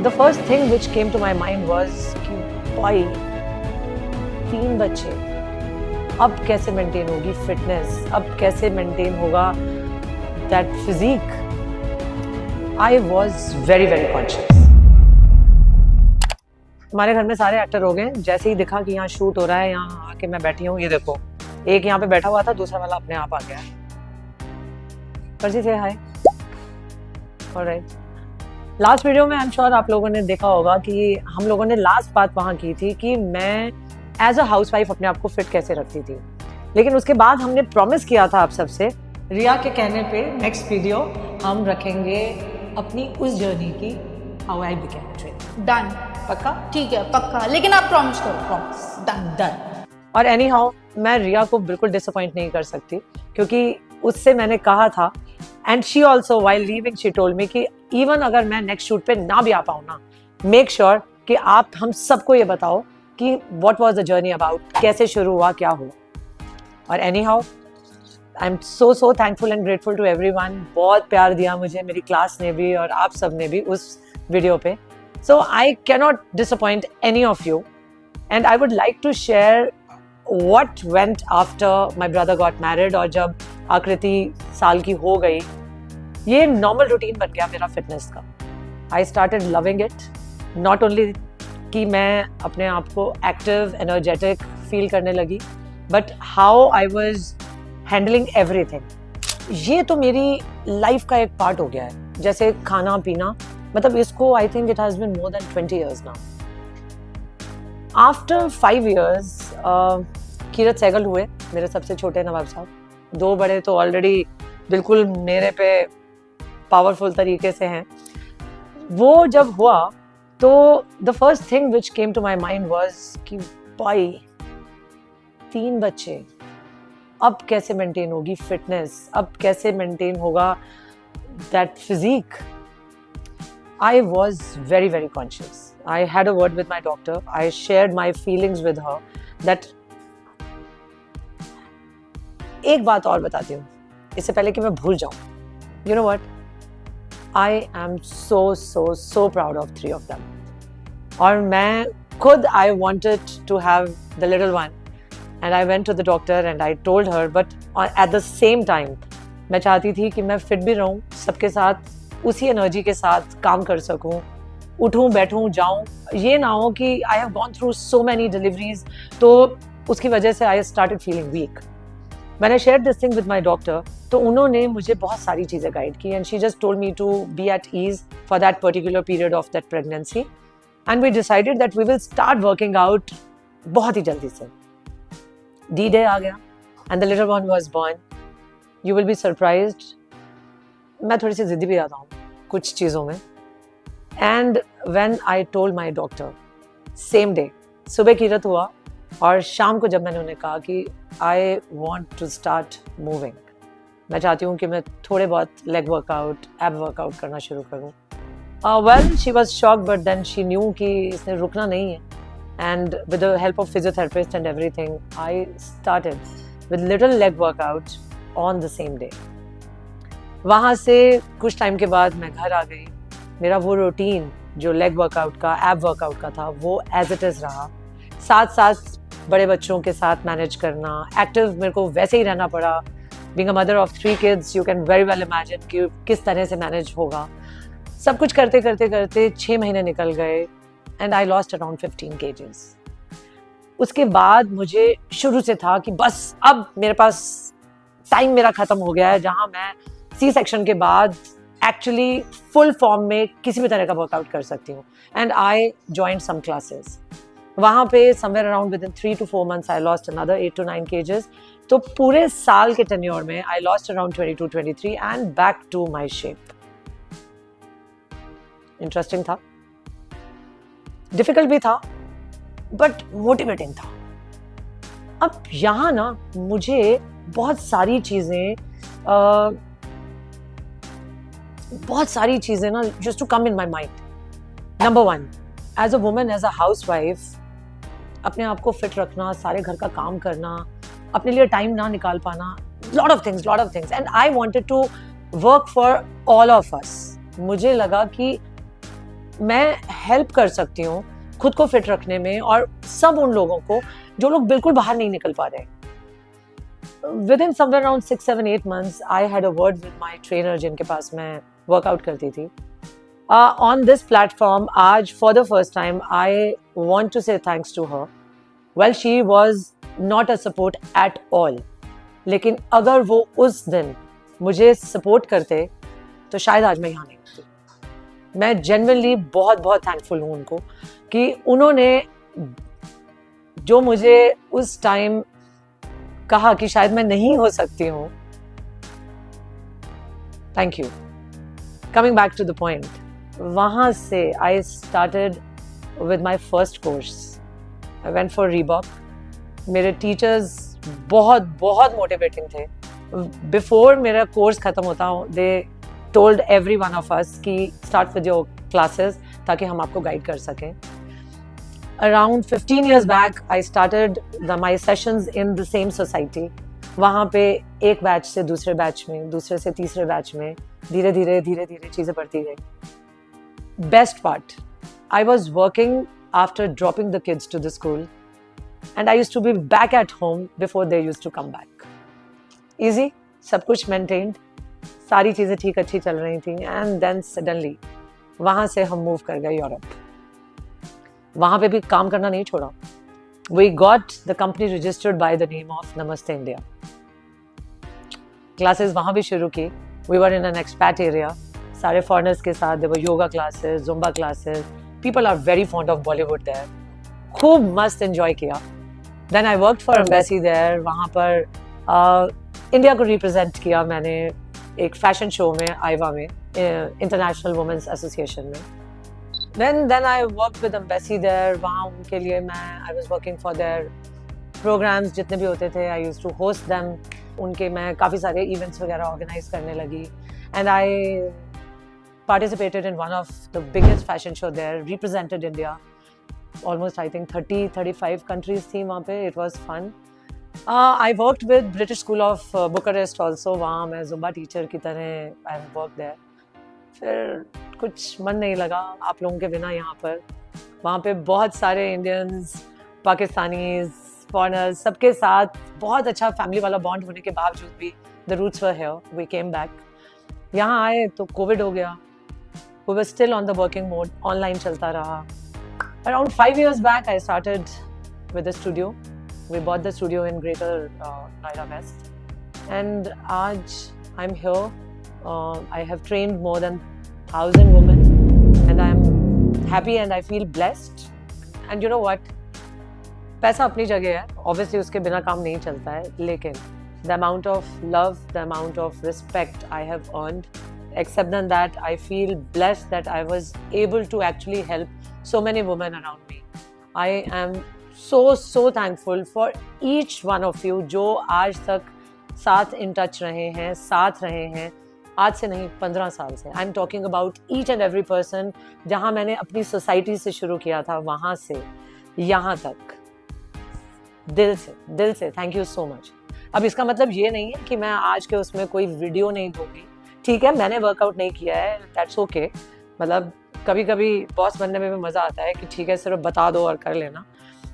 The first thing which came to my mind was कि भाई 3 बच्चे, अब कैसे मेंटेन होगी फिटनेस, अब कैसे मेंटेन होगा that physique. I was very very conscious. हमारे घर में सारे एक्टर हो गए. जैसे ही दिखा कि यहाँ शूट हो रहा है, यहाँ आके मैं बैठी हूँ, ये देखो एक यहाँ पे बैठा हुआ था, दूसरा वाला अपने आप आ गया. पर्ची से हाय. ऑलराइट. लास्ट वीडियो में आई एम श्योर आप लोगों ने देखा होगा कि हम लोगों ने लास्ट बात वहाँ की थी कि मैं एज अ हाउसवाइफ अपने आप को फिट कैसे रखती थी. लेकिन उसके बाद हमने प्रॉमिस किया था आप सबसे, रिया के कहने पे नेक्स्ट वीडियो हम रखेंगे अपनी उस जर्नी की, how I became trainer. Done. पक्का? ठीक है पक्का, लेकिन आप प्रॉमिस करो. प्रॉमिस. डन. और एनी हाउ मैं रिया को बिल्कुल डिसअपॉइंट नहीं कर सकती, क्योंकि उससे मैंने कहा था and she also while leaving she told me कि इवन अगर मैं नेक्स्ट शूट पे ना भी आ पाऊँ ना, मेक श्योर कि आप हम सबको ये बताओ कि what was the journey about, कैसे शुरू हुआ, क्या हुआ. और anyhow I am so thankful and grateful to everyone. बहुत प्यार दिया मुझे मेरी क्लास ने भी और आप सब ने भी उस वीडियो पे. So I cannot disappoint any of you and I would like to share what went after my brother got married. और जब आकृति साल की हो गई, ये नॉर्मल रूटीन बन गया मेरा फिटनेस का. I started loving it. Not only कि मैं अपने आप को एक्टिव एनर्जेटिक फील करने लगी, but how I was handling everything. ये तो मेरी लाइफ का एक पार्ट हो गया है, जैसे खाना पीना. मतलब इसको I think it has been more than 20 years now. After 5 years Keerat Sehgal हुए, मेरे सबसे छोटे नवाब साहब. 2 बड़े तो ऑलरेडी बिल्कुल मेरे पे पावरफुल तरीके से हैं. वो जब हुआ तो the first thing which came to my mind was कि भाई 3 बच्चे, अब कैसे मेंटेन होगी फिटनेस, अब कैसे मेंटेन होगा that physique. I was very very conscious. I had a word with my doctor. I shared my feelings with her that एक बात और बताती हूँ इससे पहले कि मैं भूल जाऊँ. You know what? I am so proud of 3 of them. और मैं खुद I wanted to have the little one and I went to the doctor and I told her, but at the same time मैं चाहती थी कि मैं fit भी रहूँ, सबके साथ उसी एनर्जी के साथ काम कर सकूं, उठूं बैठूं जाऊं. ये ना हो कि I have gone through so many deliveries, तो उसकी वजह से आई स्टार्टेड फीलिंग वीक. मैंने share this thing with my doctor, तो उन्होंने मुझे बहुत सारी चीज़ें गाइड की and she just told me to be at ease for that particular period of that pregnancy. And we decided that we will start working out बहुत ही जल्दी से. D-Day आ गया and the little one was born. You will be surprised. मैं थोड़ी सी जिद्दी भी आता हूँ कुछ चीज़ों में. And when I told my doctor, same day सुबह कीरत हुआ और शाम को जब मैंने उन्हें कहा कि I want to start moving, मैं चाहती हूँ कि मैं थोड़े बहुत लेग वर्कआउट, एब वर्कआउट करना शुरू करूँ. Well she was shocked, but then she knew कि इसने रुकना नहीं है. And with the help of physiotherapist and everything I started with little leg workout on the same day. वहाँ से कुछ टाइम के बाद मैं घर आ गई. मेरा वो रूटीन जो लेग वर्कआउट का, एब वर्कआउट का था, वो एज इट इज़ रहा. साथ साथ बड़े बच्चों के साथ मैनेज करना, एक्टिव मेरे को वैसे ही रहना पड़ा. Being a mother of 3 kids, you can very well imagine कि किस तरह से मैनेज होगा. सब कुछ करते करते करते 6 महीने निकल गए and I lost around 15 kgs. उसके बाद मुझे शुरू से था कि बस अब मेरे पास टाइम मेरा ख़त्म हो गया है, जहाँ मैं सी सेक्शन के बाद एक्चुअली फुल फॉर्म में किसी भी तरह का वर्कआउट कर सकती हूँ. And I joined some classes. वहाँ पे somewhere around within 3 to 4 months I lost another 8 to 9 kgs. तो पूरे साल के टेन्योर में I lost around 22-23 and back to my shape. Interesting था, डिफिकल्ट भी था, बट मोटिवेटिंग था. अब यहाँ ना मुझे बहुत सारी चीज़ें ना just to come in my mind. Number 1, as a woman, as a housewife, अपने आप को फिट रखना, सारे घर का काम करना, अपने लिए टाइम ना निकाल पाना, lot of things. And I wanted to work for all of us. मुझे लगा कि मैं हेल्प कर सकती हूँ खुद को फिट रखने में, और सब उन लोगों को जो लोग बिल्कुल बाहर नहीं निकल पा रहे। Within somewhere around 6, 7, 8 months, I had a word with my trainer जिनके पास मैं वर्कआउट करती थी. On this platform, आज for the first time, I want to say thanks to her. Well, she was not a support at all. लेकिन अगर वो उस दिन मुझे सपोर्ट करते तो शायद आज मैं यहाँ नहीं होती. मैं genuinely बहुत बहुत थैंकफुल हूँ उनको कि उन्होंने जो मुझे उस टाइम कहा कि शायद मैं नहीं हो सकती हूँ. Thank you. Coming back to the point, वहाँ से I started with my first course. I went for Reebok. मेरे टीचर्स बहुत बहुत मोटिवेटिंग थे. बिफोर मेरा कोर्स ख़त्म होता they told every one of us कि स्टार्ट विद योर क्लासेस ताकि हम आपको गाइड कर सकें. Around 15 years back, I started my sessions in the same society. वहाँ पे एक बैच से दूसरे बैच में, दूसरे से तीसरे बैच में धीरे धीरे चीज़ें बढ़ती गई. Best part, I was working after dropping the kids to the school, and I used to be back at home before they used to come back. Easy, सब कुछ maintained, सारी चीज़ें ठीक अच्छी चल रही थी, and then suddenly वहाँ से हम move कर गए यूरोप. वहाँ पे भी काम करना नहीं छोड़ा. We got the company registered by the name of Namaste India. Classes वहाँ भी शुरू की. We were in an expat area. सारे foreigners के साथ. There were yoga classes, Zumba classes. People are very fond of Bollywood there. खूब मस्त enjoy किया. Then I worked for embassy there. वहाँ पर इंडिया को represent किया मैंने एक fashion show में, आइवा में, International Women's Association में. Then I worked with embassy there. वहाँ उनके लिए मैं I was working for their programs जितने भी होते थे. I used to host them. उनके मैं काफ़ी सारे events वगैरह organize करने लगी. And I participated in one of the biggest fashion show there. Represented India. Almost I think 30-35 countries थी वहाँ पे. It was fun. I worked with British School of Bucharest also. वहाँ मैं Zumba teacher की तरह I worked there. फिर कुछ मन नहीं लगा आप लोगों के बिना यहाँ पर. वहाँ पे बहुत सारे इंडियंस, पाकिस्तानीज, फॉरेनर्स सबके साथ बहुत अच्छा फैमिली वाला बॉन्ड होने के बावजूद भी the roots were here. We came back. यहाँ आए तो कोविड हो गया. We were still on the working mode. Online चलता रहा. Around 5 years back I started with a studio. We bought the studio in Greater Noida West. And आज I'm here. I have trained more than 1,000 women, and I'm happy and I feel blessed. And you know what? पैसा अपनी जगह है. Obviously उसके बिना काम नहीं चलता है. लेकिन the amount of love, the amount of respect I have earned, except than that, I feel blessed that I was able to actually help so many women around me. I am so thankful for each one of you जो आज तक साथ in touch रहे हैं, साथ रहे हैं. आज से नहीं 15 साल से. I am talking about each and every person. जहाँ मैंने अपनी सोसाइटी से शुरू किया था वहाँ से यहाँ तक दिल से थैंक यू सो मच. अब इसका मतलब ये नहीं है कि मैं आज के उसमें कोई वीडियो नहीं दूंगी. ठीक है, मैंने वर्कआउट नहीं किया है, दैट्स ओके. मतलब कभी कभी बॉस बनने में भी मज़ा आता है कि ठीक है सिर्फ बता दो और कर लेना.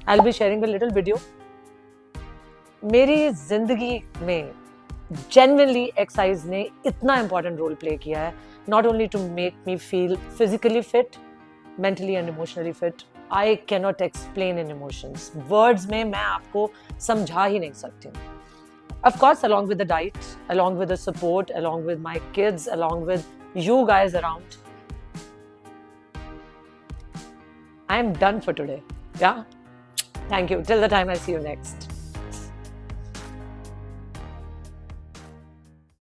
I will be sharing a little video. मेरी जिंदगी में genuinely exercise ने इतना important role play किया है. Not only to make me feel physically fit, mentally and emotionally fit. I cannot explain in emotions. Words में मैं आपको समझा ही नहीं सकती हूँ. Of course, along with the diet, along with the support, along with my kids, along with you guys around, I am done for today. Yeah? Thank you. Till the time I see you next.